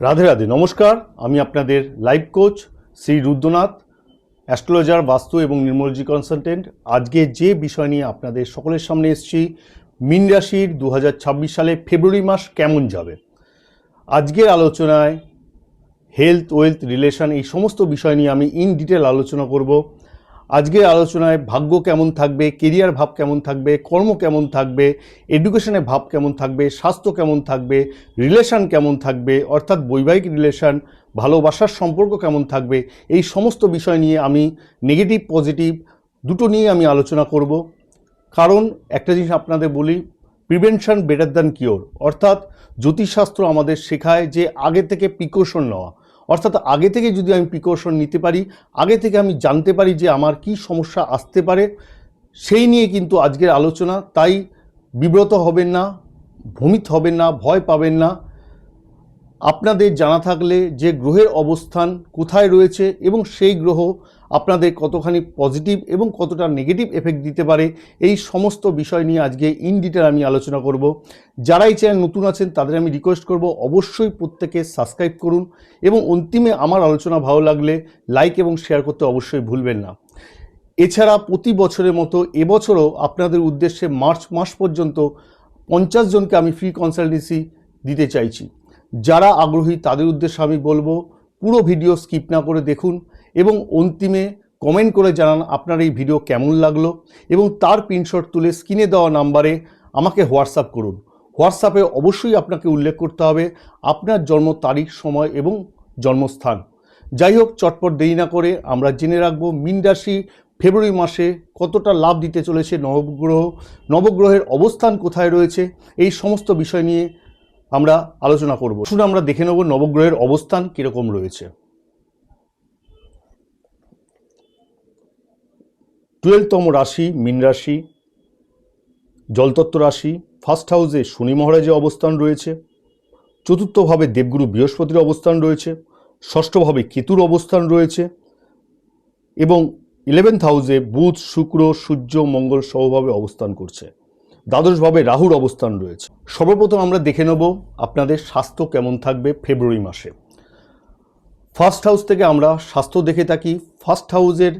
রাধে রাধে নমস্কার। আমি আপনাদের life coach Shri Rudranath, astrologer, বাস্তু এবং নিউমোলজি কনসালটেন্ট। আজকে যে বিষয় নিয়ে আপনাদের সকলের সামনে এসেছি, মীন রাশির 2026 সালে ফেব্রুয়ারি মাস কেমন যাবে। আজকের আলোচনায় হেলথ, ওয়েলথ, রিলেশন এই সমস্ত বিষয় নিয়ে আমি ইন ডিটেল আলোচনা করব। আজকের আলোচনায় ভাগ্য কেমন থাকবে, কেরিয়ার ভাব কেমন থাকবে, কর্ম কেমন থাকবে, এডুকেশনের ভাব কেমন থাকবে, স্বাস্থ্য কেমন থাকবে, রিলেশন কেমন থাকবে, অর্থাৎ বৈবাহিক রিলেশন, ভালোবাসার সম্পর্ক কেমন থাকবে, এই সমস্ত বিষয় নিয়ে আমি নেগেটিভ পজিটিভ দুটো নিয়ে আমি আলোচনা করব। কারণ একটা জিনিস আপনাদের বলি, প্রিভেনশন বেটার দ্যান কিওর। অর্থাৎ জ্যোতিষশাস্ত্র আমাদের শেখায় যে আগে থেকে প্রিকশন নেওয়া, অর্থাৎ আগে থেকে যদি আমি প্রিকশন নিতে পারি, আগে থেকে আমি জানতে পারি যে আমার কি সমস্যা আসতে পারে, সেই নিয়ে কিন্তু আজকের আলোচনা। তাই বিব্রত হবেন না, ভ্রমিত হবেন না, ভয় পাবেন না। আপনাদের জানা থাকলে যে গ্রহের অবস্থান কোথায় রয়েছে এবং সেই গ্রহ আপনাদের কতখানি পজিটিভ এবং কতটা নেগেটিভ এফেক্ট দিতে পারে, এই সমস্ত বিষয় নিয়ে আজকে ইন ডিটেল আমি আলোচনা করব। যারা এই চ্যানেল নতুন আছেন তাদের আমি রিকোয়েস্ট করব অবশ্যই প্রত্যেকে সাবস্ক্রাইব করুন এবং অন্তিমে আমার আলোচনা ভালো লাগলে লাইক এবং শেয়ার করতে অবশ্যই ভুলবেন না। এছাড়া প্রতি বছরের মতো এবছরও আপনাদের উদ্দেশ্যে মার্চ মাস পর্যন্ত 50 জনকে আমি ফ্রি কনসালটেন্সি দিতে চাইছি। যারা আগ্রহী তাদের উদ্দেশ্যে আমি বলবো পুরো ভিডিও স্কিপ না করে দেখুন এবং অন্তিমে কমেন্ট করে জানান আপনার এই ভিডিও কেমন লাগলো এবং তার প্রিন্টশট তুলে স্ক্রিনে দেওয়া নাম্বারে আমাকে হোয়াটসঅ্যাপ করুন। হোয়াটসঅ্যাপে অবশ্যই আপনাকে উল্লেখ করতে হবে আপনার জন্ম তারিখ, সময় এবং জন্মস্থান। যাই হোক, চটপট দেরি না করে আমরা জেনে রাখবো মীন রাশি ফেব্রুয়ারি মাসে কতটা লাভ দিতে চলেছে, নবগ্রহের অবস্থান কোথায় রয়েছে, এই সমস্ত বিষয় নিয়ে আমরা আলোচনা করব। শুনে আমরা দেখে নেব নবগ্রহের অবস্থান কীরকম রয়েছে। 12তম রাশি মীন রাশি, জলতত্ত্ব রাশি। ফার্স্ট হাউসে শনি মহারাজের অবস্থান রয়েছে, চতুর্থভাবে দেবগুরু বৃহস্পতির অবস্থান রয়েছে, ষষ্ঠভাবে কেতুর অবস্থান রয়েছে এবং 11th হাউসে বুধ, শুক্র, সূর্য, মঙ্গল সহভাবে অবস্থান করছে। দ্বাদশভাবে রাহুর অবস্থান রয়েছে। সর্বপ্রথম আমরা দেখে নেব আপনাদের স্বাস্থ্য কেমন থাকবে ফেব্রুয়ারি মাসে। ফার্স্ট হাউস থেকে আমরা স্বাস্থ্য দেখে থাকি। ফার্স্ট হাউসের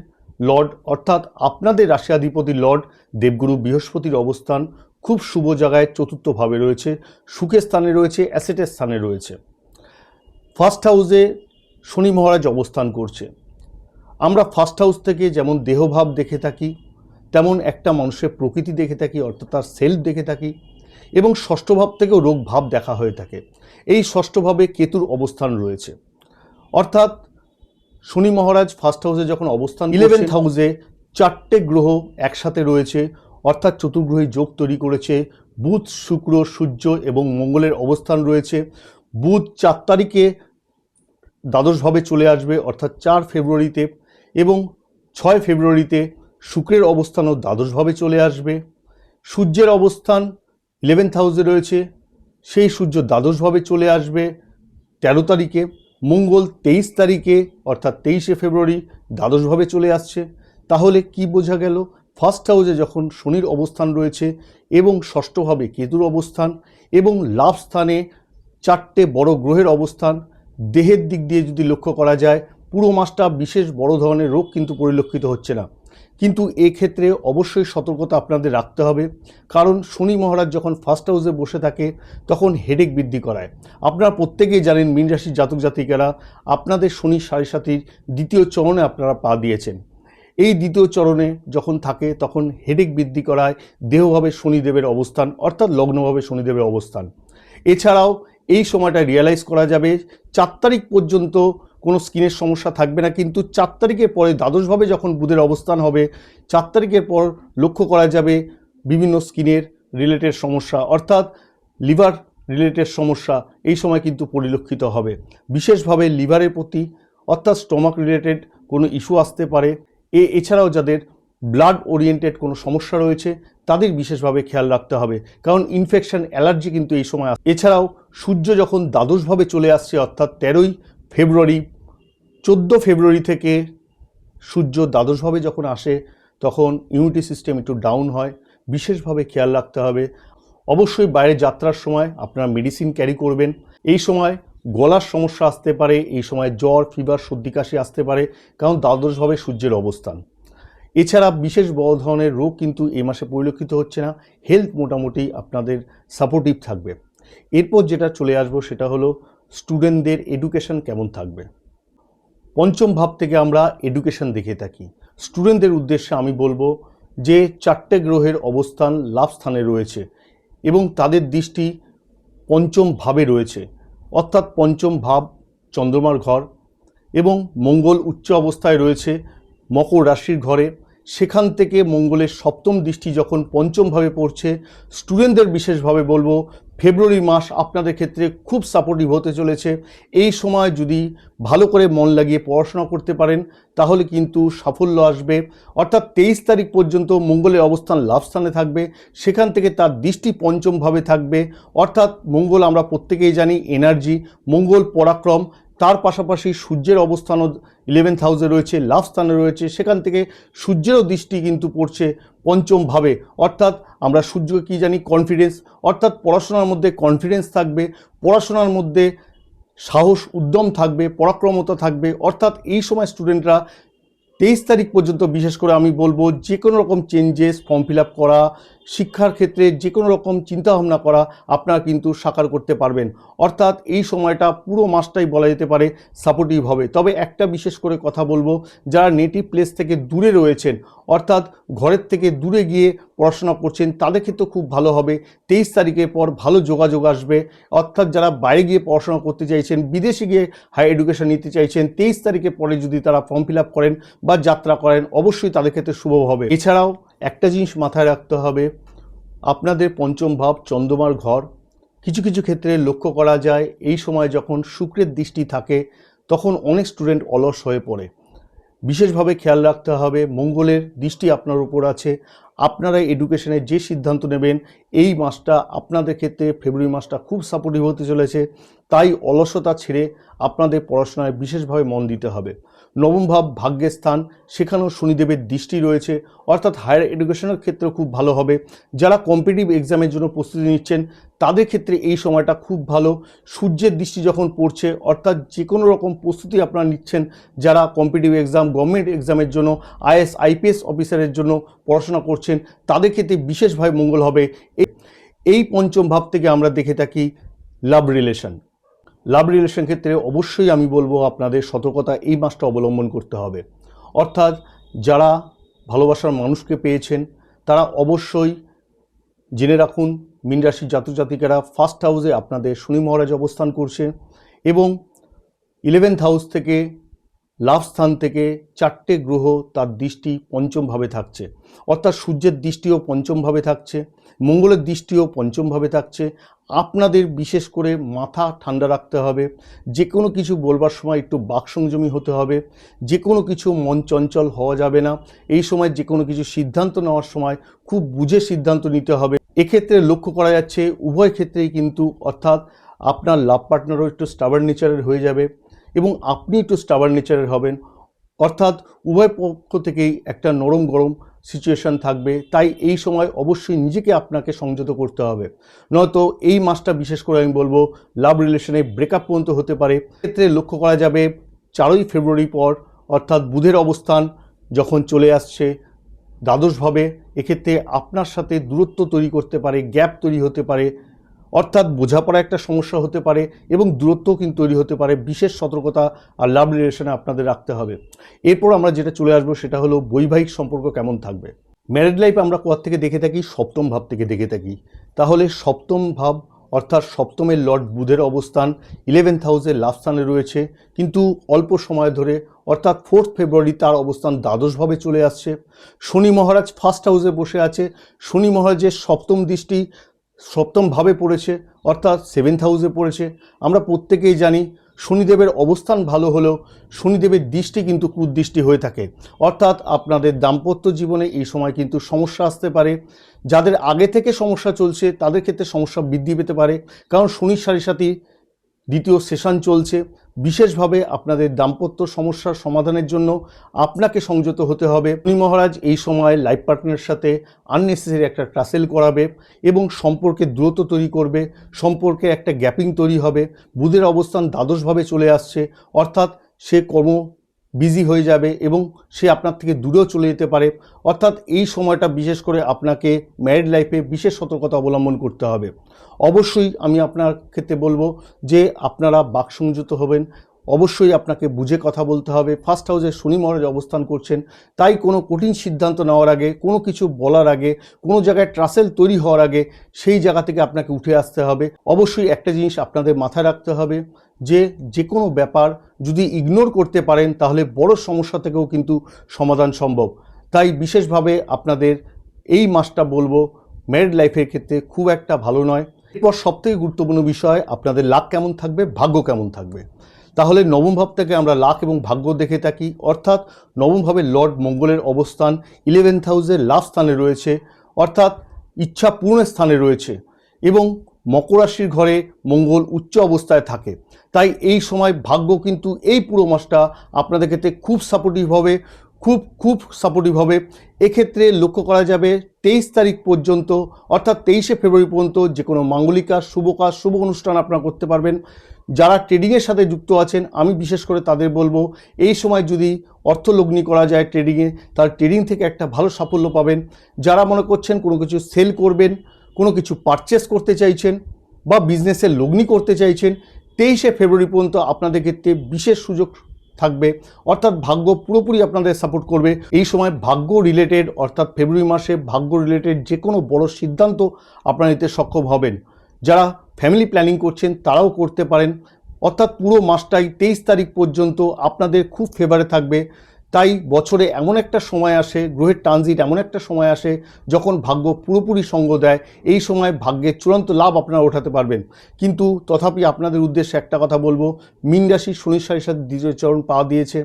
লর্ড অর্থাৎ আপনাদের রাশিয়াধিপতি লর্ড দেবগুরু বৃহস্পতির অবস্থান খুব শুভ জায়গায় চতুর্থভাবে রয়েছে, সুখের স্থানে রয়েছে, অ্যাসেটের স্থানে রয়েছে। ফার্স্ট হাউসে শনি মহারাজ অবস্থান করছে। আমরা ফার্স্ট হাউস থেকে যেমন দেহভাব দেখে থাকি, তেমন একটা মানুষের প্রকৃতি দেখে থাকি, অর্থাৎ তার সেলফ দেখে থাকি, এবং ষষ্ঠ ভাব থেকেও রোগ ভাব দেখা হয়ে থাকে। এই ষষ্ঠভাবে কেতুর অবস্থান রয়েছে, অর্থাৎ শনি মহারাজ ফার্স্ট হাউসে যখন অবস্থান, 11th হাউসে 4টে গ্রহ একসাথে রয়েছে, অর্থাৎ চতুর্গ্রহী যোগ তৈরি করেছে। বুধ, শুক্র, সূর্য এবং মঙ্গলের অবস্থান রয়েছে। বুধ 4 তারিখে দ্বাদশভাবে চলে আসবে, অর্থাৎ 4 ফেব্রুয়ারিতে, এবং 6 ফেব্রুয়ারিতে শুক্রের অবস্থানও দ্বাদশভাবে চলে আসবে। সূর্যের অবস্থান 11th হাউসে রয়েছে, সেই সূর্য দ্বাদশভাবে চলে আসবে 13 তারিখে। মঙ্গল 23 তারিখে অর্থাৎ 23শে ফেব্রুয়ারি দ্বাদশভাবে চলে আসছে। তাহলে কি বোঝা গেল, ফার্স্ট হাউসে যখন শনির অবস্থান রয়েছে এবং ষষ্ঠভাবে কেতুর অবস্থান এবং লাভ স্থানে 4টে বড় গ্রহের অবস্থান, দেহের দিক দিয়ে যদি লক্ষ্য করা যায় পুরো মাসটা বিশেষ বড় ধরনের রোগ কিন্তু পরিলক্ষিত হচ্ছে না। কিন্তু এক্ষেত্রে অবশ্যই সতর্কতা আপনাদের রাখতে হবে, কারণ শনি মহারাজ যখন ফার্স্ট হাউসে বসে থাকে তখন হেডেক বৃদ্ধি করায়। আপনারা প্রত্যেকেই জানেন মীন রাশির জাতক জাতিকারা আপনাদের শনি সাড়ে সাতির দ্বিতীয় চরণে আপনারা পা দিয়েছেন। এই দ্বিতীয় চরণে যখন থাকে তখন হেডেক বৃদ্ধি করায় দেহভাবে শনিদেবের অবস্থান, অর্থাৎ লগ্নভাবে শনিদেবের অবস্থান। এছাড়াও এই সময়টা রিয়েলাইজ করা যাবে 4 তারিখ পর্যন্ত কোনো স্কিনের সমস্যা থাকবে না, কিন্তু 4 তারিখের পরে দ্বাদশভাবে যখন বুধের অবস্থান হবে 4 তারিখের পর লক্ষ্য করা যাবে বিভিন্ন স্কিনের রিলেটেড সমস্যা, অর্থাৎ লিভার রিলেটেড সমস্যা এই সময় কিন্তু পরিলক্ষিত হবে। বিশেষভাবে লিভারের প্রতি অর্থাৎ স্টমাক রিলেটেড কোনো ইস্যু আসতে পারে। এছাড়াও যাদের ব্লাড ওরিয়েন্টেড কোনো সমস্যা রয়েছে তাদের বিশেষভাবে খেয়াল রাখতে হবে, কারণ ইনফেকশন, অ্যালার্জি কিন্তু এই সময়। এছাড়াও সূর্য যখন দ্বাদশভাবে চলে আসছে অর্থাৎ 13ই ফেব্রুয়ারি, 14 ফেব্রুয়ারি থেকে সূর্য দ্বাদশভাবে যখন আসে তখন ইমিউনিটি সিস্টেম একটু ডাউন হয়, বিশেষভাবে খেয়াল রাখতে হবে। অবশ্যই বাইরে যাত্রার সময় আপনারা মেডিসিন ক্যারি করবেন। এই সময় গলার সমস্যা আসতে পারে, এই সময় জ্বর, ফিভার, সর্দি কাশি আসতে পারে, কারণ দ্বাদশভাবে সূর্যের অবস্থান। এছাড়া বিশেষ বড় ধরনের রোগ কিন্তু এই মাসে পরিলক্ষিত হচ্ছে না। হেলথ মোটামুটি আপনাদের সাপোর্টিভ থাকবে। এরপর যেটা চলে আসবো সেটা হলো স্টুডেন্টদের এডুকেশন কেমন থাকবে। পঞ্চম ভাব থেকে আমরা এডুকেশন দেখে থাকি। স্টুডেন্টদের উদ্দেশ্যে আমি বলবো যে 4টে গ্রহের অবস্থান লাভ স্থানে রয়েছে এবং তাদের দৃষ্টি পঞ্চম ভাবে রয়েছে, অর্থাৎ পঞ্চম ভাব চন্দ্রমার ঘর, এবং মঙ্গল উচ্চ অবস্থায় রয়েছে মকর রাশির ঘরে। সেখান থেকে মঙ্গলের সপ্তম দৃষ্টি যখন পঞ্চমভাবে পড়ছে, স্টুডেন্টদের বিশেষভাবে বলবো ফেব্রুয়ারি মাস আপনাদের ক্ষেত্রে খুব সাপোর্টিভ হতে চলেছে। এই সময় যদি ভালো করে মন লাগিয়ে পড়াশোনা করতে পারেন তাহলে কিন্তু সাফল্য আসবে। অর্থাৎ 23 তারিখ পর্যন্ত মঙ্গলের অবস্থান লাভ স্থানে থাকবে, সেখান থেকে তার দৃষ্টি পঞ্চমভাবে থাকবে। অর্থাৎ মঙ্গল আমরা প্রত্যেকেই জানি এনার্জি, মঙ্গল পরাক্রম, তার পাশাপাশি সূর্যের অবস্থানও 11th হাউসে রয়েছে, লাভ স্থানে রয়েছে, সেখান থেকে সূর্যেরও দৃষ্টি কিন্তু পড়ছে পঞ্চমভাবে। অর্থাৎ আমরা সূর্যকে কী জানি, কনফিডেন্স, অর্থাৎ পড়াশোনার মধ্যে কনফিডেন্স থাকবে, পড়াশোনার মধ্যে সাহস উদ্যম থাকবে, পরাক্রমতা থাকবে। অর্থাৎ এই সময় স্টুডেন্টরা 23 তারিখ পর্যন্ত বিশেষ করে আমি বলবো যে কোনো রকম চেঞ্জেস, ফর্ম ফিল আপ করা, শিক্ষার ক্ষেত্রে যে কোনো রকম চিন্তাভাবনা করা আপনারা কিন্তু সাকার করতে পারবেন। অর্থাৎ এই সময়টা পুরো মাসটাই বলা যেতে পারে সাপোর্টিভ হবে। তবে একটা বিশেষ করে কথা বলবো, যারা নেটিভ প্লেস থেকে দূরে রয়েছেন, অর্থাৎ ঘরের থেকে দূরে গিয়ে পড়াশোনা করছেন, তাদের ক্ষেত্রে খুব ভালো হবে। 23 তারিখের পর ভালো যোগাযোগ আসবে। অর্থাৎ যারা বাইরে গিয়ে পড়াশোনা করতে চাইছেন, বিদেশে গিয়ে হায়ার এডুকেশন নিতে চাইছেন, 23 তারিখের পরে যদি তারা ফর্ম ফিল আপ করেন বা যাত্রা করেন, অবশ্যই তাদের ক্ষেত্রে শুভ হবে। এছাড়াও একটা জিনিস মাথায় রাখতে হবে, আপনাদের পঞ্চম ভাব চন্দ্রমার ঘর। কিছু কিছু ক্ষেত্রে লক্ষ্য করা যায় এই সময় যখন শুক্রের দৃষ্টি থাকে তখন অনেক স্টুডেন্ট অলস হয়ে পড়ে। বিশেষভাবে খেয়াল রাখতে হবে, মঙ্গলের দৃষ্টি আপনার উপর আছে। আপনারা এডুকেশনে যে সিদ্ধান্ত নেবেন এই মাসটা আপনাদের ক্ষেত্রে, ফেব্রুয়ারি মাসটা খুব সাপোর্টিভ হতে চলেছে। তাই অলসতা ছেড়ে আপনাদের পড়াশোনায় বিশেষভাবে মন দিতে হবে। নবম ভাব ভাগ্যের স্থান, সেখানেও শনিদেবের দৃষ্টি রয়েছে, অর্থাৎ হায়ার এডুকেশনের ক্ষেত্রে খুব ভালো হবে। যারা কম্পিটিটিভ এক্সামের জন্য প্রস্তুতি নিচ্ছেন তাদের ক্ষেত্রে এই সময়টা খুব ভালো। সূর্যের দৃষ্টি যখন পড়ছে, অর্থাৎ যে কোনো রকম প্রস্তুতি আপনারা নিচ্ছেন, যারা কম্পিটিটিভ এক্সাম, গভর্নমেন্ট এক্সামের জন্য, আইএস আইপিএস অফিসারের জন্য পড়াশোনা করছেন, তাদের ক্ষেত্রে বিশেষভাবে মঙ্গল হবে। এই পঞ্চম ভাব থেকে আমরা দেখে থাকি লাভ রিলেশন। লাভ রিলেশন ক্ষেত্রে অবশ্যই আমি বলবো আপনাদের সতর্কতা এই মাসটা অবলম্বন করতে হবে। অর্থাৎ যারা ভালোবাসার মানুষকে পেয়েছেন তারা অবশ্যই জেনে রাখুন, মীন রাশির জাতক জাতিকারা ফার্স্ট হাউসে আপনাদের শনি মহারাজ অবস্থান করছে এবং 11th হাউস থেকে, লাভ স্থান থেকে 4টে গ্রহ তার দৃষ্টি পঞ্চমভাবে থাকছে। অর্থাৎ সূর্যের দৃষ্টিও পঞ্চমভাবে থাকছে, মঙ্গলের দৃষ্টিও পঞ্চমভাবে থাকছে। আপনাদের বিশেষ করে মাথা ঠান্ডা রাখতে হবে, যে কোনো কিছু বলবার সময় একটু বাকসংযমী হতে হবে, যে কোনো কিছু মন চঞ্চল হওয়া যাবে না। এই সময় যে কোনো কিছু সিদ্ধান্ত নেওয়ার সময় খুব বুঝে সিদ্ধান্ত নিতে হবে। এক্ষেত্রে লক্ষ্য করা যাচ্ছে উভয় ক্ষেত্রেই কিন্তু, অর্থাৎ আপনার লাভ পার্টনারও একটু স্টাবার্ন নেচারের হয়ে যাবে এবং আপনি একটু স্টাবার্ন নেচারের হবেন। অর্থাৎ উভয় পক্ষ থেকেই একটা নরম গরম সিচুয়েশান থাকবে। তাই এই সময় অবশ্যই নিজেকে আপনাকে সংযত করতে হবে, নয়তো এই মাসটা বিশেষ করে আমি বলবো লাভ রিলেশনে ব্রেকআপ পর্যন্ত হতে পারে। ক্ষেত্রে লক্ষ্য করা যাবে 4ই ফেব্রুয়ারি পর, অর্থাৎ বুধের অবস্থান যখন চলে আসছে দ্বাদশভাবে, এক্ষেত্রে আপনার সাথে দূরত্ব তৈরি করতে পারে, গ্যাপ তৈরি হতে পারে, অর্থাৎ বোঝাপড়া একটা সমস্যা হতে পারে এবং দূরত্বও কিন্তু তৈরি হতে পারে। বিশেষ সতর্কতা আর লাভ রিলেশনে আপনাদের রাখতে হবে। এরপর আমরা যেটা চলে আসবো সেটা হলো বৈবাহিক সম্পর্ক কেমন থাকবে। ম্যারিড লাইফ আমরা কোথা থেকে দেখে থাকি, সপ্তম ভাব থেকে দেখে থাকি। তাহলে সপ্তম ভাব অর্থাৎ সপ্তমের লর্ড বুধের অবস্থান 11th হাউসে লাভ স্থানে রয়েছে, কিন্তু অল্প সময় ধরে, অর্থাৎ 4th ফেব্রুয়ারি তার অবস্থান দ্বাদশভাবে চলে আসছে। শনি মহারাজ ফার্স্ট হাউসে বসে আছে, শনি মহারাজের সপ্তম দৃষ্টি সপ্তম ভাবে পড়েছে, অর্থাৎ 7th হাউসে পড়েছে। আমরা প্রত্যেকেই জানি শনিদেবের অবস্থান ভালো হলেও শনিদেবের দৃষ্টি কিন্তু কুদৃষ্টি হয়ে থাকে। অর্থাৎ আপনাদের দাম্পত্য জীবনে এই সময় কিন্তু সমস্যা আসতে পারে। যাদের আগে থেকে সমস্যা চলছে তাদের ক্ষেত্রে সমস্যা বৃদ্ধি পেতে পারে, কারণ শনির সাড়ে সাথী দ্বিতীয় সেশন চলছে। বিশেষভাবে আপনাদের দাম্পত্য সমস্যার সমাধানের জন্য আপনাকে সংযত হতে হবে। শনি মহারাজ এই সময় লাইফ পার্টনারের সাথে আননেসেসারি একটা টাসেল করাবে এবং সম্পর্কে দূরত্ব তৈরি করবে, সম্পর্কে একটা গ্যাপিং তৈরি হবে। বুধের অবস্থান দ্বাদশভাবে চলে আসছে, অর্থাৎ সে বিজি হয়ে যাবে এবং সে আপনার থেকে দূরেও চলে যেতে পারে। অর্থাৎ এই সময়টা বিশেষ করে আপনাকে ম্যারিড লাইফে বিশেষ সতর্কতা অবলম্বন করতে হবে। অবশ্যই আমি আপনার ক্ষেত্রে বলবো যে আপনারা বাকসংযত হবেন, অবশ্যই আপনাকে বুঝে কথা বলতে হবে। ফার্স্ট হাউসে শনি মহারাজ অবস্থান করছেন, তাই কোনো কঠিন সিদ্ধান্ত নেওয়ার আগে, কোনো কিছু বলার আগে, কোনো জায়গায় ট্রাসেল তৈরি হওয়ার আগে সেই জায়গা থেকে আপনাকে উঠে আসতে হবে। অবশ্যই একটা জিনিস আপনাদের মাথায় রাখতে হবে যে কোনো ব্যাপার যদি ইগনোর করতে পারেন তাহলে বড় সমস্যা থেকেও কিন্তু সমাধান সম্ভব। তাই বিশেষভাবে আপনাদের এই মাসটা বলবো ম্যারিড লাইফের ক্ষেত্রে খুব একটা ভালো নয়। এরপর সবথেকে গুরুত্বপূর্ণ বিষয় আপনাদের লাক কেমন থাকবে, ভাগ্য কেমন থাকবে। তাহলে নবম ভাব থেকে আমরা লাক এবং ভাগ্য দেখে থাকি, অর্থাৎ নবম ভাবে লর্ড মঙ্গলের অবস্থান 11th হাউসের লাভ স্থানে রয়েছে, অর্থাৎ ইচ্ছা পূরণের স্থানে রয়েছে এবং মকর রাশির ঘরে মঙ্গল উচ্চ অবস্থায় থাকে। তাই এই সময় ভাগ্য কিন্তু এই পুরো মাসটা আপনাদের ক্ষেত্রে খুব সাপোর্টিভ হবে, খুব সাপোর্টিভ হবে। এক্ষেত্রে লক্ষ্য করা যাবে 23 তারিখ পর্যন্ত, অর্থাৎ 23শে ফেব্রুয়ারি পর্যন্ত যে কোনো মাঙ্গলিক কাজ, শুভ অনুষ্ঠান আপনারা করতে পারবেন। যারা ট্রেডিংয়ের সাথে যুক্ত আছেন আমি বিশেষ করে তাদের বলবো এই সময় যদি অর্থলগ্নি করা যায় ট্রেডিংয়ে, তার ট্রেডিং থেকে একটা ভালো সাফল্য পাবেন। যারা মনে করছেন কোনো কিছু সেল করবেন, কোনো কিছু পারচেস করতে চাইছেন বা বিজনেসের লগ্নি করতে চাইছেন, 23শে ফেব্রুয়ারি পর্যন্ত আপনাদের ক্ষেত্রে বিশেষ সুযোগ থাকবে, অর্থাৎ ভাগ্য পুরোপুরি আপনাদের সাপোর্ট করবে। এই সময় ভাগ্য রিলেটেড, অর্থাৎ ফেব্রুয়ারি মাসে ভাগ্য রিলেটেড যে কোনো বড় সিদ্ধান্ত আপনারা নিতে সক্ষম হবেন। যারা ফ্যামিলি প্ল্যানিং করছেন তারাও করতে পারেন, অর্থাৎ পুরো মাসটাই 23 তারিখ পর্যন্ত আপনাদের খুব ফেভারে থাকবে। তাই বছরে এমন একটা সময় আসে, গ্রহের ট্রানজিট এমন একটা সময় আসে যখন ভাগ্য পুরোপুরি সঙ্গ দেয়। এই সময় ভাগ্যের চূড়ান্ত লাভ আপনারা ওঠাতে পারবেন। কিন্তু তথাপি আপনাদের উদ্দেশ্যে একটা কথা বলবো, মীন রাশি শনির সাথে দ্বিতীয় চরণ পা দিয়েছে।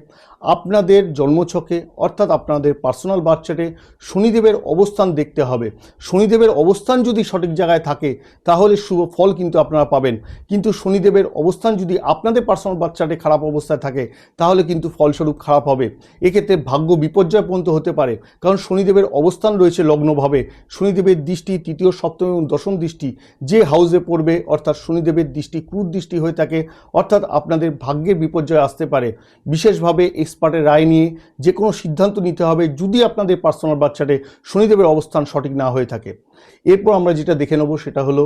আপনাদের জন্মছকে অর্থাৎ আপনাদের পার্সোনাল বার্থ চার্টে শনিদেবের অবস্থান দেখতে হবে। শনিদেবের অবস্থান যদি সঠিক জায়গায় থাকে তাহলে শুভ ফল কিন্তু আপনারা পাবেন, কিন্তু শনিদেবের অবস্থান যদি আপনাদের পার্সোনাল বার্থ চার্টে খারাপ অবস্থায় থাকে তাহলে কিন্তু ফলস্বরূপ খারাপ হবে। এক্ষেত্রে ভাগ্য বিপর্যয় পর্যন্ত হতে পারে, কারণ শনিদেবের অবস্থান রয়েছে লগ্নভাবে। শনিদেবের দৃষ্টি তৃতীয়, সপ্তম এবং দশম দৃষ্টি যে হাউসে পড়বে, অর্থাৎ শনিদেবের দৃষ্টি ক্রুর দৃষ্টি হয়ে থাকে, অর্থাৎ আপনাদের ভাগ্যের বিপর্যয় আসতে পারে। বিশেষভাবে এক্সপার্টের রায় নিয়ে যে কোনো সিদ্ধান্ত নিতে হবে যদি আপনাদের পার্সোনাল বার্থ চার্টে শনিদেবের অবস্থান সঠিক না হয়ে থাকে। এরপর আমরা যেটা দেখে নেব সেটা হলো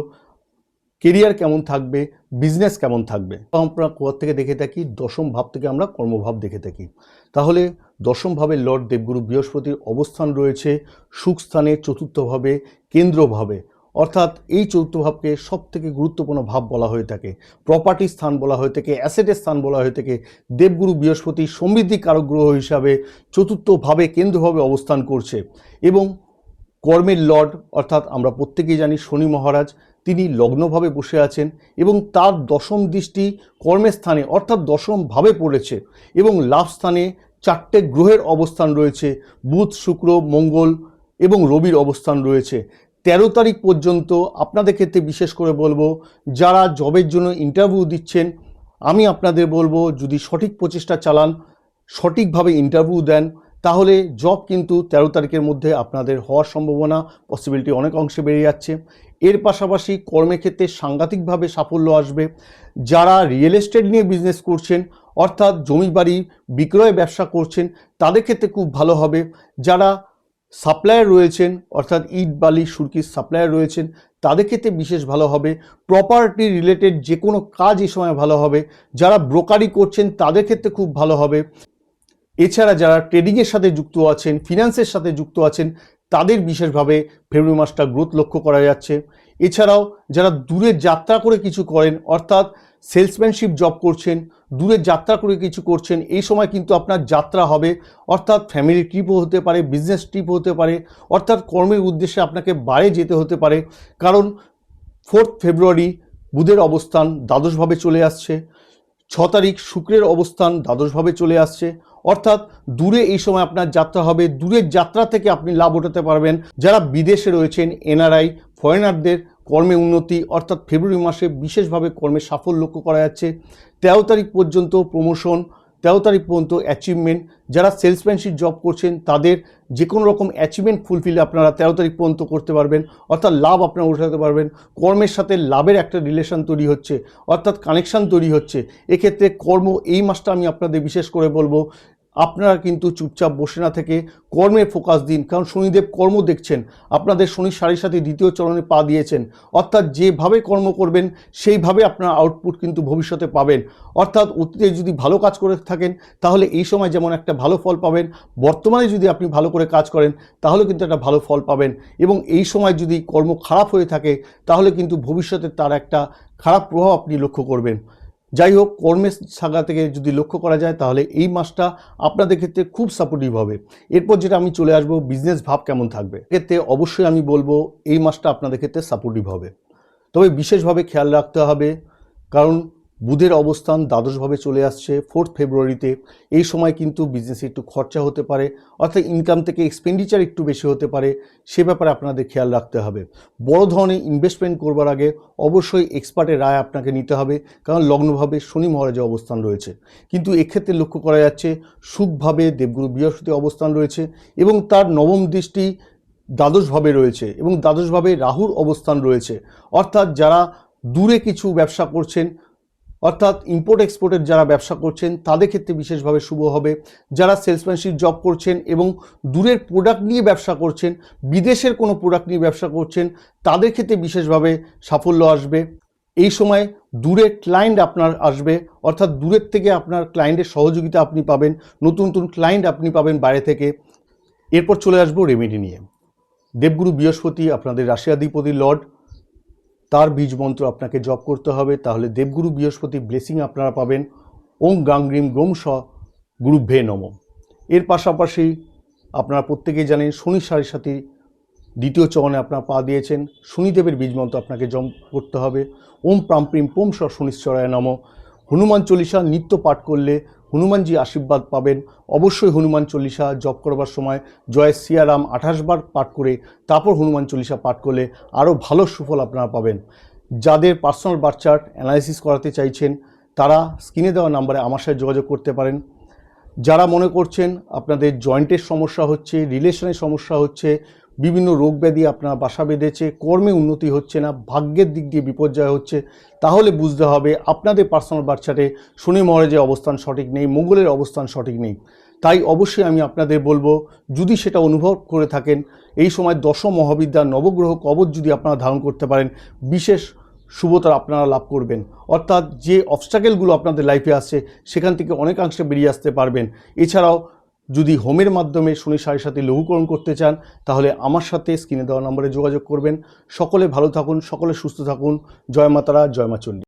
কেরিয়ার কেমন থাকবে, বিজনেস কেমন থাকবে। আমরা কোথা থেকে দেখে থাকি, দশম ভাব থেকে আমরা কর্মভাব দেখে থাকি। তাহলে দশম ভাবে লর্ড দেবগুরু বৃহস্পতির অবস্থান রয়েছে সুখ স্থানে, চতুর্থভাবে, কেন্দ্রভাবে, অর্থাৎ এই চতুর্থ ভাবকে সব থেকে গুরুত্বপূর্ণ ভাব বলা হয়ে থাকে, প্রপার্টি স্থান বলা হয়ে থাকে, অ্যাসেটের স্থান বলা হয়ে থাকে। দেবগুরু বৃহস্পতি সমৃদ্ধি কারক গ্রহ হিসাবে চতুর্থভাবে কেন্দ্রভাবে অবস্থান করছে এবং কর্মের লর্ড, অর্থাৎ আমরা প্রত্যেকেই জানি শনি মহারাজ, তিনি লগ্নভাবে বসে আছেন এবং তার দশম দৃষ্টি কর্মের স্থানে অর্থাৎ দশম ভাবে পড়েছে এবং লাভ স্থানে 4টে গ্রহের অবস্থান রয়েছে, বুধ, শুক্র, মঙ্গল এবং রবির অবস্থান রয়েছে। 13 তারিখ পর্যন্ত আপনাদের ক্ষেত্রে বিশেষ করে বলবো যারা জবের জন্য ইন্টারভিউ দিচ্ছেন, আমি আপনাদের বলবো যদি সঠিক প্রচেষ্টা চালান, সঠিকভাবে ইন্টারভিউ দেন, তাহলে জব কিন্তু 13 তারিখের মধ্যে আপনাদের হওয়ার সম্ভাবনা, পসিবিলিটি অনেক অংশে বেড়ে যাচ্ছে। এর পাশাপাশি কর্মের ক্ষেত্রে সাংঘাতিকভাবে সাফল্য আসবে। যারা রিয়েল এস্টেট নিয়ে বিজনেস করছেন, অর্থাৎ জমি বাড়ি বিক্রয় ব্যবসা করছেন, তাদের ক্ষেত্রে খুব ভালো হবে। যারা সাপ্লায়ার রয়েছেন, অর্থাৎ ইট বালি সুরকির সাপ্লায়ার রয়েছেন, তাদের ক্ষেত্রে বিশেষ ভালো হবে। প্রপার্টি রিলেটেড যে কোনো কাজ এই সময় ভালো হবে। যারা ব্রোকারি করছেন তাদের ক্ষেত্রে খুব ভালো হবে। এছাড়া যারা ট্রেডিংয়ের সাথে যুক্ত আছেন, ফিনান্সের সাথে যুক্ত আছেন, তাদের বিশেষভাবে ফেব্রুয়ারি মাসটা গ্রোথ লক্ষ্য করা যাচ্ছে। এছাড়াও যারা দূরে যাত্রা করে কিছু করেন, অর্থাৎ সেলসম্যানশিপ জব করছেন, দূরে যাত্রা করে কিছু করছেন, এই সময় কিন্তু আপনার যাত্রা হবে, অর্থাৎ ফ্যামিলি ট্রিপও হতে পারে, বিজনেস ট্রিপও হতে পারে, অর্থাৎ কর্মের উদ্দেশ্যে আপনাকে বাইরে যেতে হতে পারে। কারণ 4 ফেব্রুয়ারি বুধের অবস্থান দ্বাদশভাবে চলে আসছে, 6 তারিখ শুক্রের অবস্থান দ্বাদশভাবে চলে আসছে, অর্থাৎ দূরে এই সময় আপনার যাত্রা হবে। দূরের যাত্রা থেকে আপনি লাভ ওঠাতে পারবেন। যারা বিদেশে রয়েছেন, এনআরআই ফরেনারদের কর্মে উন্নতি, অর্থাৎ ফেব্রুয়ারি মাসে বিশেষভাবে কর্মে সাফল্য লক্ষ্য করা যাচ্ছে। 13 তারিখ পর্যন্ত প্রমোশন, 13 তারিখ পর্যন্ত অ্যাচিভমেন্ট। যারা সেলসম্যানশিপ জব করছেন তাদের যে কোনো রকম অ্যাচিভমেন্ট ফুলফিল আপনারা 13 তারিখ পর্যন্ত করতে পারবেন, অর্থাৎ লাভ আপনারা উঠাতে পারবেন। কর্মের সাথে লাভের একটা রিলেশন তৈরি হচ্ছে, অর্থাৎ কানেকশান তৈরি হচ্ছে। এক্ষেত্রে কর্ম এই মাসটা আমি আপনাদের বিশেষ করে বলবো আপনারা কিন্তু চুপচাপ বসে না থেকে কর্মে ফোকাস দিন, কারণ শনিদেব কর্ম দেখছেন। আপনাদের শনি সাড়ে সাথে দ্বিতীয় চরণে পা দিয়েছেন, অর্থাৎ যেভাবে কর্ম করবেন সেইভাবে আপনার আউটপুট কিন্তু ভবিষ্যতে পাবেন। অর্থাৎ অতীতে যদি ভালো কাজ করে থাকেন তাহলে এই সময় যেমন একটা ভালো ফল পাবেন, বর্তমানে যদি আপনি ভালো করে কাজ করেন তাহলে কিন্তু একটা ভালো ফল পাবেন, এবং এই সময় যদি কর্ম খারাপ হয়ে থাকে তাহলে কিন্তু ভবিষ্যতে তার একটা খারাপ প্রভাব আপনি লক্ষ্য করবেন। যাই হোক, কর্মের জায়গা থেকে যদি লক্ষ্য করা যায় তাহলে এই মাসটা আপনাদের ক্ষেত্রে খুব সাপোর্টিভ হবে। এরপর যেটা আমি চলে আসবো, বিজনেস ভাব কেমন থাকবে। এক্ষেত্রে অবশ্যই আমি বলবো এই মাসটা আপনাদের ক্ষেত্রে সাপোর্টিভ হবে, তবে বিশেষভাবে খেয়াল রাখতে হবে কারণ বুধের অবস্থান দ্বাদশভাবে চলে আসছে 4 ফেব্রুয়ারিতে। এই সময় কিন্তু বিজনেসে একটু খরচা হতে পারে, অর্থাৎ ইনকাম থেকে এক্সপেন্ডিচার একটু বেশি হতে পারে, সে ব্যাপারে আপনাদের খেয়াল রাখতে হবে। বড় ধরনের ইনভেস্টমেন্ট করবার আগে অবশ্যই এক্সপার্টের রায় আপনাকে নিতে হবে, কারণ লগ্নভাবে শনি মহারাজের অবস্থান রয়েছে। কিন্তু এক্ষেত্রে লক্ষ্য করা যাচ্ছে শুভভাবে দেবগুরু বৃহস্পতি অবস্থান রয়েছে এবং তার নবম দৃষ্টি দ্বাদশভাবে রয়েছে এবং দ্বাদশভাবে রাহুর অবস্থান রয়েছে। অর্থাৎ যারা দূরে কিছু ব্যবসা করছেন, অর্থাৎ ইম্পোর্ট এক্সপোর্টের যারা ব্যবসা করছেন তাদের ক্ষেত্রে বিশেষভাবে শুভ হবে। যারা সেলসম্যানশিপ জব করছেন এবং দূরের প্রোডাক্ট নিয়ে ব্যবসা করছেন, বিদেশের কোনো প্রোডাক্ট নিয়ে ব্যবসা করছেন, তাদের ক্ষেত্রে বিশেষভাবে সাফল্য আসবে। এই সময় দূরের ক্লায়েন্ট আপনার আসবে, অর্থাৎ দূরের থেকে আপনার ক্লায়েন্টের সহযোগিতা আপনি পাবেন, নতুন নতুন ক্লায়েন্ট আপনি পাবেন বাইরে থেকে। এরপর চলে আসবো রেমেডি নিয়ে। দেবগুরু বৃহস্পতি আপনাদের রাশিয়াধিপতি লর্ড, তার বীজ মন্ত্র আপনাকে জপ করতে হবে, তাহলে দেবগুরু বৃহস্পতি ব্লেসিং আপনারা পাবেন। ওং গাং গ্রিম গ্রোম স গুরুভ্যে নম। এর পাশাপাশি আপনারা প্রত্যেকেই জানেন শনি সাড়ে সাথে দ্বিতীয় চরণে আপনারা পা দিয়েছেন, শনিদেবের বীজ মন্ত্র আপনাকে জপ করতে হবে। ওম প্রাম প্রিম পোম স শনিশ্চরায় নম। হনুমান চল্লিশা নিত্য পাঠ করলে হনুমানজি আশীর্বাদ পাবেন। অবশ্যই হনুমান চল্লিশা জপ করবার সময় জয় সিয়ারাম 28 বার পাঠ করে তারপর হনুমান চল্লিশা পাঠ করলে আরও ভালো সুফল আপনারা পাবেন। যাদের পার্সোনাল বার্থ চার্ট অ্যানালাইসিস করাতে চাইছেন তারা স্ক্রিনে দেওয়া নাম্বারে আমার সাথে যোগাযোগ করতে পারেন। যারা মনে করছেন আপনাদের জয়েন্টের সমস্যা হচ্ছে, রিলেশনের সমস্যা হচ্ছে, বিভিন্ন রোগ ব্যাধি আপনার বাসা বেঁধেছে, কর্মে উন্নতি হচ্ছে না, ভাগ্যের দিক দিয়ে বিপর্যয় হচ্ছে, তাহলে বুঝতে হবে আপনাদের পার্সোনাল বার্থ চার্টে শনি মহারাজের অবস্থান সঠিক নেই, মঙ্গলের অবস্থান সঠিক নেই। তাই অবশ্যই আমি আপনাদের বলবো, যদি সেটা অনুভব করে থাকেন এই সময় দশম মহাবিদ্যা নবগ্রহ কবচ যদি আপনারা ধারণ করতে পারেন, বিশেষ শুভতা আপনারা লাভ করবেন। অর্থাৎ যে অবস্ট্রাকেলগুলো আপনাদের লাইফে আসছে সেখান থেকে অনেকাংশে বেরিয়ে আসতে পারবেন। এছাড়াও যদি হোমের মাধ্যমে শনি সাড়ে সাথে লঘুকরণ করতে চান তাহলে আমার সাথে স্ক্রিনে দেওয়া নম্বরে যোগাযোগ করবেন। সকলে ভালো থাকুন, সকলে সুস্থ থাকুন। জয় মাতারা, জয় মা চণ্ডী।